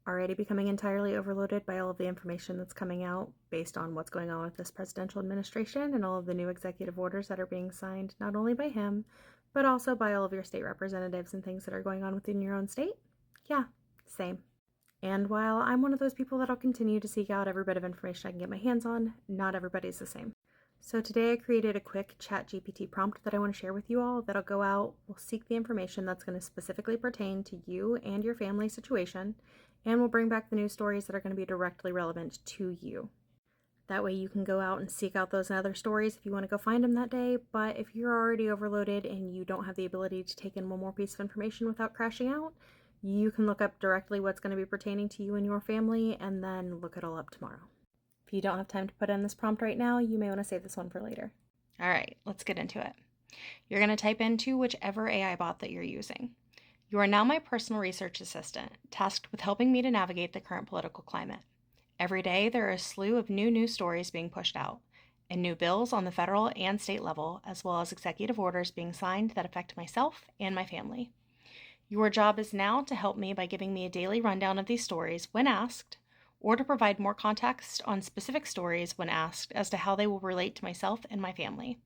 already becoming entirely overloaded by all of the information that's coming out based on what's going on with this presidential administration and all of the new executive orders that are being signed, not only by him, but also by all of your state representatives and things that are going on within your own state? Yeah, same. And while I'm one of those people that'll continue to seek out every bit of information I can get my hands on, not everybody's the same. So today I created a quick ChatGPT prompt that I want to share with you all that'll go out, will seek the information that's going to specifically pertain to you and your family situation, and will bring back the news stories that are going to be directly relevant to you. That way you can go out and seek out those other stories if you want to go find them that day, but if you're already overloaded and you don't have the ability to take in one more piece of information without crashing out, you can look up directly what's going to be pertaining to you and your family and then look it all up tomorrow. If you don't have time to put in this prompt right now, you may want to save this one for later. All right, let's get into it. You're going to type into whichever AI bot that you're using. You are now my personal research assistant, tasked with helping me to navigate the current political climate. Every day, there are a slew of new news stories being pushed out, and new bills on the federal and state level, as well as executive orders being signed that affect myself and my family. Your job is now to help me by giving me a daily rundown of these stories when asked, or to provide more context on specific stories when asked as to how they will relate to myself and my family.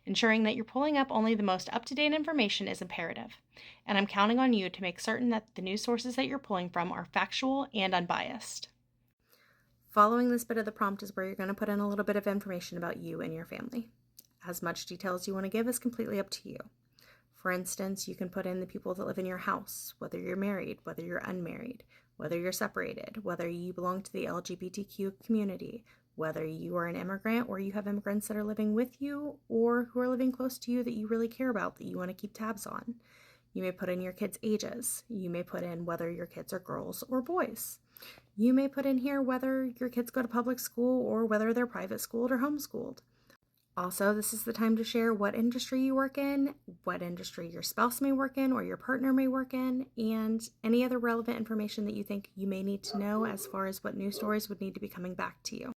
Ensuring that you're pulling up only the most up-to-date information is imperative, and I'm counting on you to make certain that the news sources that you're pulling from are factual and unbiased. Following this bit of the prompt is where you're going to put in a little bit of information about you and your family. As much detail as you want to give is completely up to you. For instance, you can put in the people that live in your house, whether you're married, whether you're unmarried, whether you're separated, whether you belong to the LGBTQ community, whether you are an immigrant or you have immigrants that are living with you or who are living close to you that you really care about, that you want to keep tabs on. You may put in your kids' ages. You may put in whether your kids are girls or boys. You may put in here whether your kids go to public school or whether they're private schooled or homeschooled. Also, this is the time to share what industry you work in, what industry your spouse may work in or your partner may work in, and any other relevant information that you think you may need to know as far as what news stories would need to be coming back to you.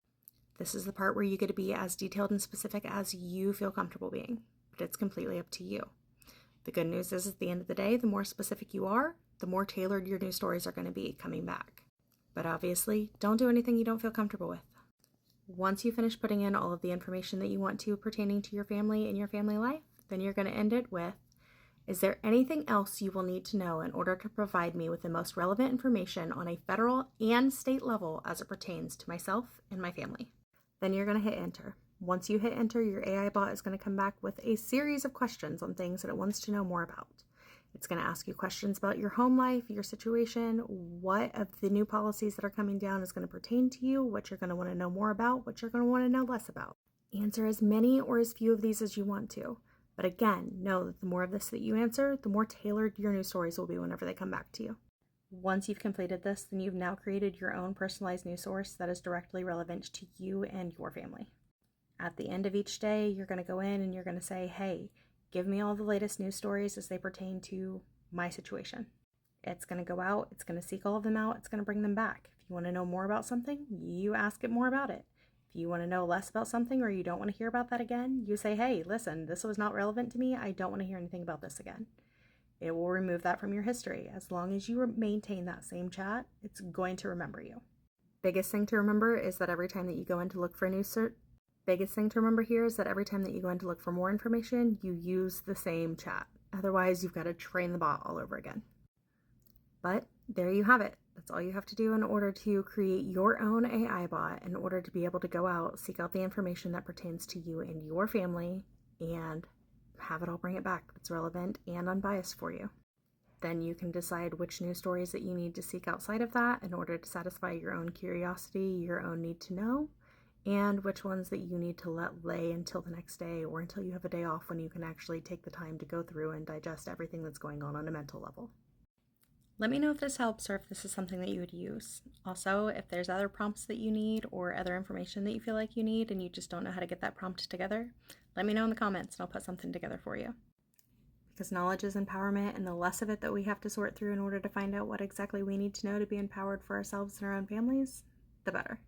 This is the part where you get to be as detailed and specific as you feel comfortable being, but it's completely up to you. The good news is at the end of the day, the more specific you are, the more tailored your news stories are going to be coming back. But obviously, don't do anything you don't feel comfortable with. Once you finish putting in all of the information that you want to pertaining to your family and your family life, then you're going to end it with, is there anything else you will need to know in order to provide me with the most relevant information on a federal and state level as it pertains to myself and my family? Then you're going to hit enter. Once you hit enter, your AI bot is going to come back with a series of questions on things that it wants to know more about. It's going to ask you questions about your home life, your situation, what of the new policies that are coming down is going to pertain to you, what you're going to want to know more about, what you're going to want to know less about. Answer as many or as few of these as you want to. But again, know that the more of this that you answer, the more tailored your news stories will be whenever they come back to you. Once you've completed this, then you've now created your own personalized news source that is directly relevant to you and your family. At the end of each day, you're going to go in and you're going to say, hey, give me all the latest news stories as they pertain to my situation. It's going to go out, it's going to seek all of them out, it's going to bring them back. If you want to know more about something, you ask it more about it. If you want to know less about something or you don't want to hear about that again, you say, hey, listen, this was not relevant to me, I don't want to hear anything about this again. It will remove that from your history. As long as you maintain that same chat, it's going to remember you. Biggest thing to remember is that every time that you go in to look for a news Biggest thing to remember here is that every time that you go in to look for more information, you use the same chat. Otherwise, you've got to train the bot all over again. But there you have it. That's all you have to do in order to create your own AI bot in order to be able to go out, seek out the information that pertains to you and your family, and have it all bring it back that's relevant and unbiased for you. Then you can decide which news stories that you need to seek outside of that in order to satisfy your own curiosity, your own need to know, and which ones that you need to let lay until the next day or until you have a day off when you can actually take the time to go through and digest everything that's going on a mental level. Let me know if this helps or if this is something that you would use. Also, if there's other prompts that you need or other information that you feel like you need and you just don't know how to get that prompt together, let me know in the comments and I'll put something together for you. Because knowledge is empowerment, and the less of it that we have to sort through in order to find out what exactly we need to know to be empowered for ourselves and our own families, the better.